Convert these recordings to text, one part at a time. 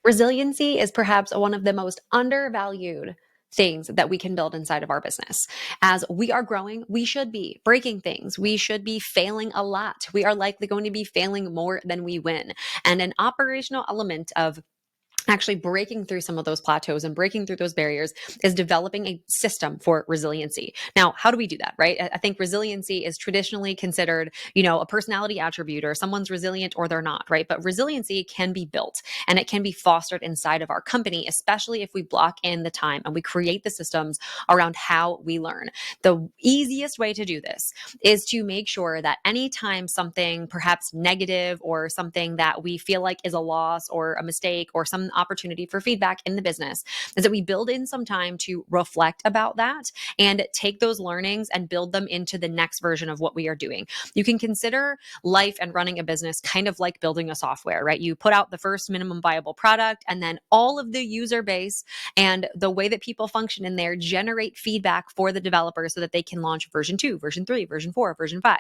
Resiliency is perhaps one of the most undervalued things that we can build inside of our business. As we are growing, we should be breaking things. We should be failing a lot. We are likely going to be failing more than we win. And an operational element of actually breaking through some of those plateaus and breaking through those barriers is developing a system for resiliency. Now, how do we do that, right? I think resiliency is traditionally considered, a personality attribute, or someone's resilient or they're not, right? But resiliency can be built and it can be fostered inside of our company, especially if we block in the time and we create the systems around how we learn. The easiest way to do this is to make sure that anytime something perhaps negative or something that we feel like is a loss or a mistake or some opportunity for feedback in the business, is that we build in some time to reflect about that and take those learnings and build them into the next version of what we are doing. You can consider life and running a business kind of like building a software, right? You put out the first minimum viable product, and then all of the user base and the way that people function in there generate feedback for the developer so that they can launch version 2, version 3, version 4, version 5.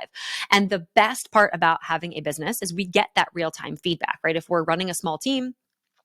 And the best part about having a business is we get that real-time feedback, right? If we're running a small team,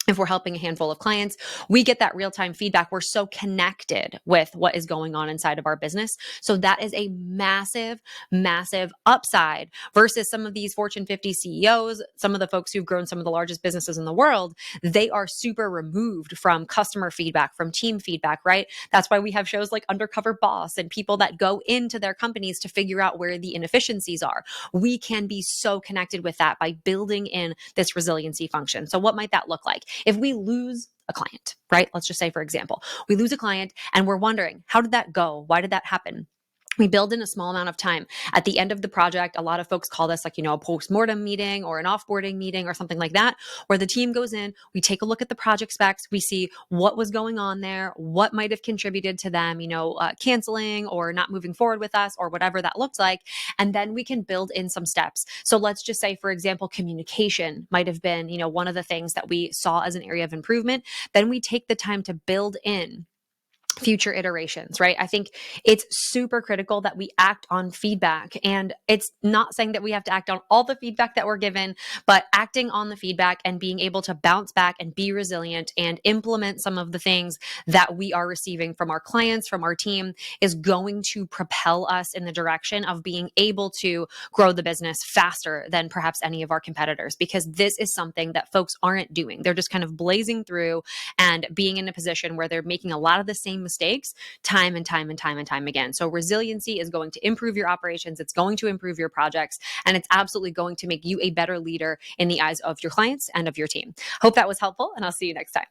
if we're helping a handful of clients, we get that real-time feedback. We're so connected with what is going on inside of our business. So that is a massive, massive upside versus some of these Fortune 50 CEOs, some of the folks who've grown some of the largest businesses in the world. They are super removed from customer feedback, from team feedback, right? That's why we have shows like Undercover Boss and people that go into their companies to figure out where the inefficiencies are. We can be so connected with that by building in this resiliency function. So what might that look like? If we lose a client, right? Let's just say, for example, we lose a client and we're wondering, how did that go? Why did that happen? We build in a small amount of time. At the end of the project, a lot of folks call this like, a post-mortem meeting or an offboarding meeting or something like that, where the team goes in, we take a look at the project specs, we see what was going on there, what might have contributed to them, canceling or not moving forward with us or whatever that looked like. And then we can build in some steps. So let's just say, for example, communication might have been, one of the things that we saw as an area of improvement. Then we take the time to build in future iterations, right? I think it's super critical that we act on feedback. And it's not saying that we have to act on all the feedback that we're given, but acting on the feedback and being able to bounce back and be resilient and implement some of the things that we are receiving from our clients, from our team, is going to propel us in the direction of being able to grow the business faster than perhaps any of our competitors, because this is something that folks aren't doing. They're just kind of blazing through and being in a position where they're making a lot of the same mistakes time and time and time and time again. So resiliency is going to improve your operations. It's going to improve your projects, and it's absolutely going to make you a better leader in the eyes of your clients and of your team. Hope that was helpful, and I'll see you next time.